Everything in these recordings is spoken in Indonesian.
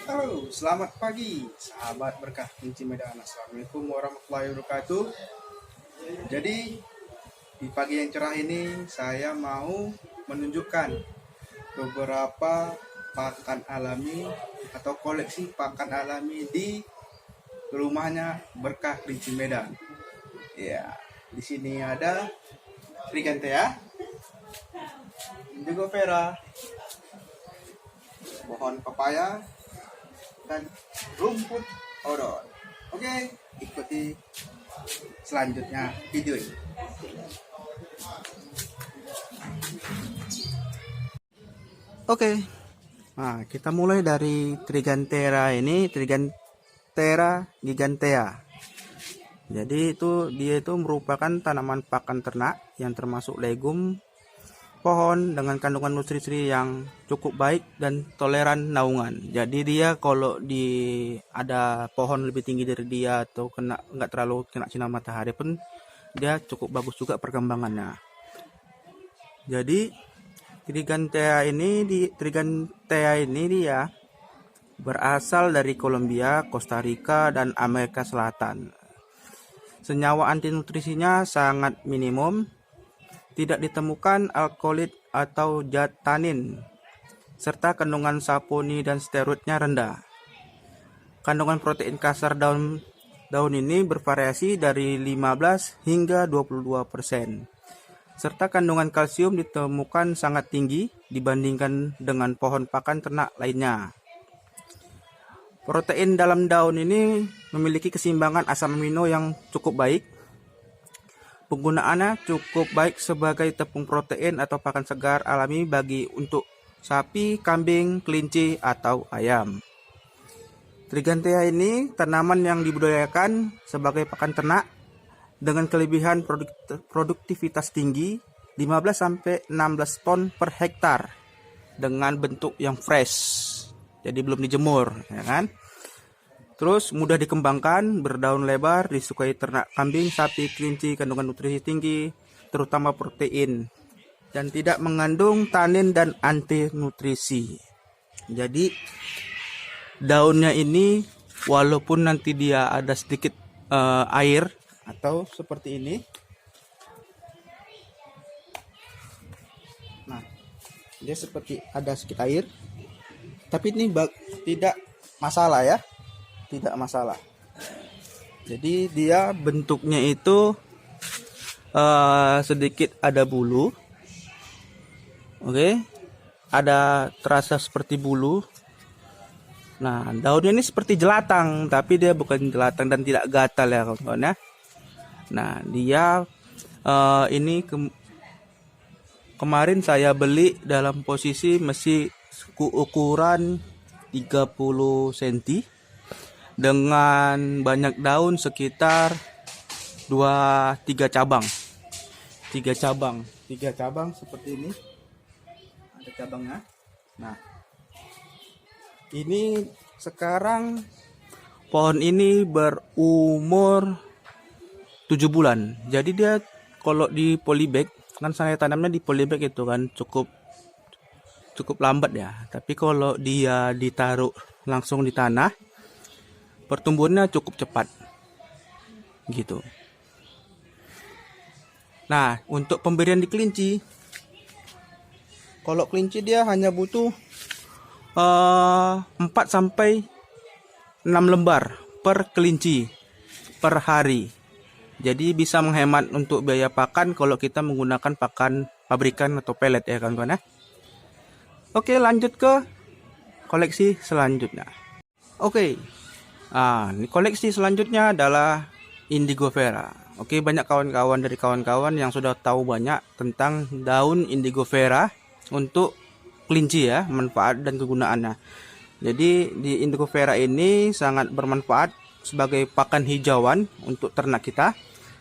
Halo, selamat pagi, sahabat berkah Kunci Medan. Assalamualaikum warahmatullahi wabarakatuh. Jadi, di pagi yang cerah ini, saya mau menunjukkan beberapa pakan alami atau koleksi pakan alami di rumahnya Berkah Kunci Medan. Ya, di sini ada Trigantea, Indigo Vera, pohon pepaya, dan rumput odol. Oke, ikuti selanjutnya video ini. Oke, nah kita mulai dari Trigantea ini, Trigantea gigantea. Jadi dia itu merupakan tanaman pakan ternak yang termasuk legum pohon dengan kandungan nutrisi yang cukup baik dan toleran naungan. Jadi dia kalau ada pohon lebih tinggi dari dia atau nggak terlalu kena sinar matahari pun dia cukup bagus juga perkembangannya. Jadi Trigantea ini dia berasal dari Kolombia, Costa Rica, dan Amerika Selatan. Senyawa anti nutrisinya sangat minimum. Tidak ditemukan alkaloid atau zat tanin, serta kandungan saponi dan steroidnya rendah. Kandungan protein kasar daun ini bervariasi dari 15 hingga 22%, serta kandungan kalsium ditemukan sangat tinggi dibandingkan dengan pohon pakan ternak lainnya. Protein dalam daun ini memiliki keseimbangan asam amino yang cukup baik. Penggunaannya cukup baik sebagai tepung protein atau pakan segar alami untuk sapi, kambing, kelinci, atau ayam. Trigantea ini tanaman yang dibudidayakan sebagai pakan ternak dengan kelebihan produktivitas tinggi 15-16 ton per hektar dengan bentuk yang fresh. Jadi belum dijemur, ya kan? Terus mudah dikembangkan, berdaun lebar, disukai ternak kambing, sapi, kelinci, kandungan nutrisi tinggi, terutama protein, dan tidak mengandung tanin dan anti nutrisi. Jadi daunnya ini walaupun nanti dia ada sedikit air atau seperti ini, nah dia seperti ada sedikit air, tapi ini tidak masalah ya. Tidak masalah. Jadi dia bentuknya itu sedikit ada bulu. Oke. Ada terasa seperti bulu. Nah, daunnya ini seperti jelatang, tapi dia bukan jelatang dan tidak gatal ya kawan-kawan ya. Nah, dia ini kemarin saya beli dalam posisi masih ukuran 30 cm. Dengan banyak daun sekitar 2-3 cabang. 3 cabang seperti ini. Ada cabangnya. Nah, ini sekarang pohon ini berumur 7 bulan. Jadi dia kalau di polybag, kan saya tanamnya di polybag itu kan cukup lambat ya. Tapi kalau dia ditaruh langsung di tanah, pertumbuhannya cukup cepat gitu. Nah, untuk pemberian di kelinci, kalau kelinci dia hanya butuh 4-6 lembar per kelinci per hari. Jadi bisa menghemat untuk biaya pakan kalau kita menggunakan pakan pabrikan atau pelet ya kawan-kawan ya. Oke, lanjut ke koleksi selanjutnya. Oke. Nah, ini koleksi selanjutnya adalah Indigo Vera. Oke, banyak kawan-kawan yang sudah tahu banyak tentang daun Indigo Vera untuk kelinci ya, manfaat dan kegunaannya. Jadi di Indigo Vera ini sangat bermanfaat sebagai pakan hijauan untuk ternak kita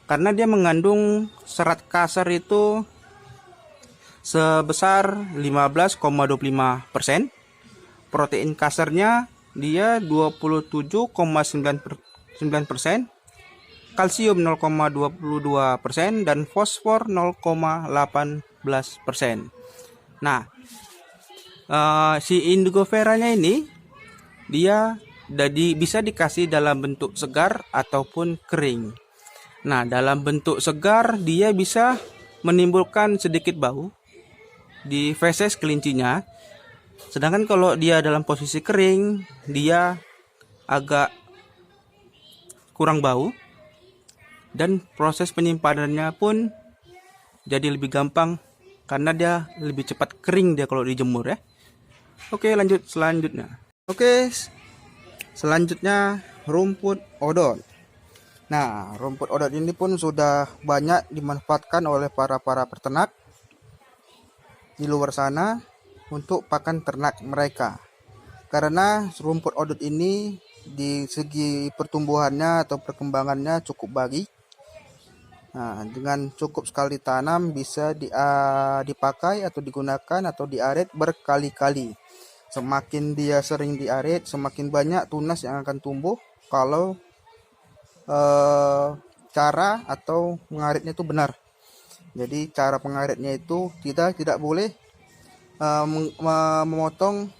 karena dia mengandung serat kasar itu sebesar 15,25%. Protein kasarnya dia 27,9%, kalsium 0,22% dan fosfor 0,18%. Nah, si Indigo Vera-nya ini dia bisa dikasih dalam bentuk segar ataupun kering. Nah, dalam bentuk segar dia bisa menimbulkan sedikit bau di feses kelincinya. Sedangkan kalau dia dalam posisi kering, dia agak kurang bau dan proses penyimpanannya pun jadi lebih gampang karena dia lebih cepat kering dia kalau dijemur ya. Oke, lanjut selanjutnya. Oke, selanjutnya rumput odot. Nah, rumput odot ini pun sudah banyak dimanfaatkan oleh para peternak di luar sana untuk pakan ternak mereka. Karena rumput odot ini di segi pertumbuhannya atau perkembangannya cukup baik. Nah, dengan cukup sekali tanam bisa dipakai atau digunakan atau diaret berkali-kali. Semakin dia sering diaret, semakin banyak tunas yang akan tumbuh kalau cara atau mengaretnya itu benar. Jadi cara pengaretnya itu tidak boleh memotong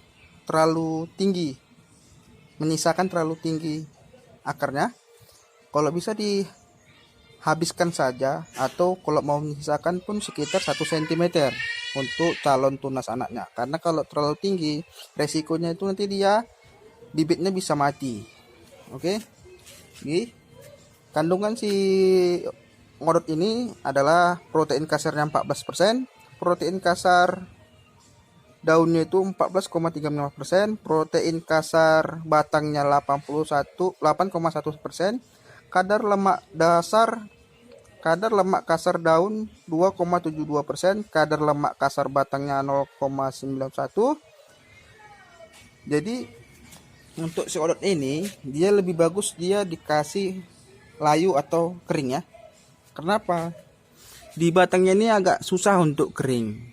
terlalu tinggi, menyisakan terlalu tinggi akarnya. Kalau bisa dihabiskan saja, atau kalau mau menyisakan pun sekitar 1 cm untuk calon tunas anaknya. Karena kalau terlalu tinggi, resikonya itu nanti bibitnya bisa mati. Oke. Jadi, kandungan si odot ini adalah protein kasarnya 14%, protein kasar daunnya itu 14,35%, protein kasar batangnya 8,1%, kadar lemak kasar daun 2,72%, kadar lemak kasar batangnya 0,91. Jadi untuk si odot ini dia lebih bagus dia dikasih layu atau kering ya. Kenapa? Di batangnya ini agak susah untuk kering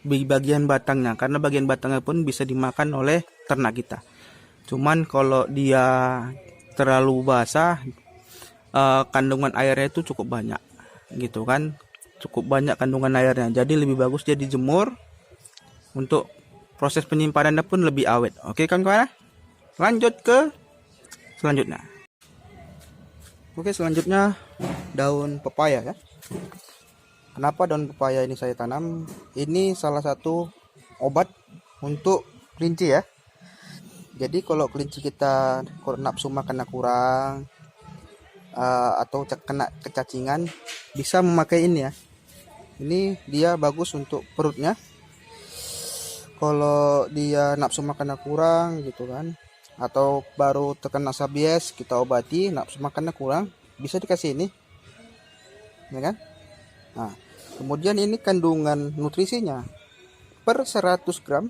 di bagian batangnya, karena bagian batangnya pun bisa dimakan oleh ternak kita. Cuman kalau dia terlalu basah, kandungan airnya itu cukup banyak gitu kan, cukup banyak kandungan airnya. Jadi lebih bagus dia dijemur untuk proses penyimpanannya pun lebih awet. Oke kawan-kawan, lanjut ke selanjutnya. Oke, selanjutnya daun pepaya ya. Kenapa daun pepaya ini saya tanam? Ini salah satu obat untuk kelinci ya. Jadi kalau kelinci kita nafsu makannya kurang atau kena kecacingan, bisa memakai ini ya. Ini dia bagus untuk perutnya. Kalau dia nafsu makannya kurang gitu kan, atau baru terkena rabies, kita obati nafsu makannya kurang, bisa dikasih ini ya kan. Nah, kemudian ini kandungan nutrisinya per 100 gram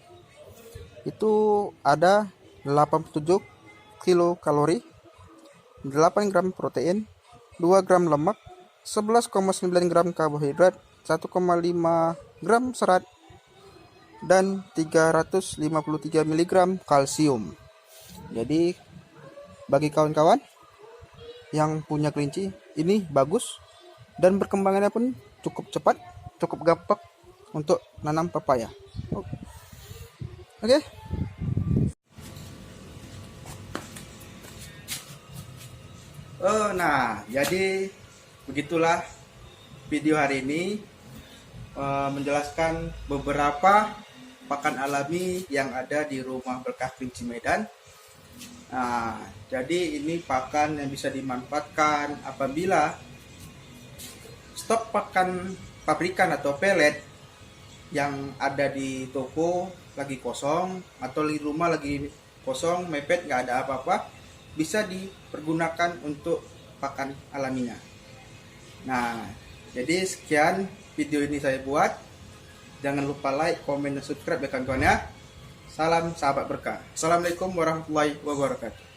itu ada 87 kilokalori, 8 gram protein, 2 gram lemak, 11,9 gram karbohidrat, 1,5 gram serat, dan 353 mg kalsium. Jadi bagi kawan-kawan yang punya kelinci, ini bagus dan perkembangannya pun cukup cepat, cukup gampang untuk nanam pepaya. Oke. Nah, jadi begitulah video hari ini, menjelaskan beberapa pakan alami yang ada di rumah berkah kelinci Medan. Nah, jadi ini pakan yang bisa dimanfaatkan apabila stok pakan pabrikan atau pelet yang ada di toko lagi kosong, atau di rumah lagi kosong, mepet, nggak ada apa-apa, bisa dipergunakan untuk pakan alaminya. Nah, jadi sekian video ini saya buat. Jangan lupa like, komen, dan subscribe ya kawan-kawan ya. Salam sahabat berkah. Assalamualaikum warahmatullahi wabarakatuh.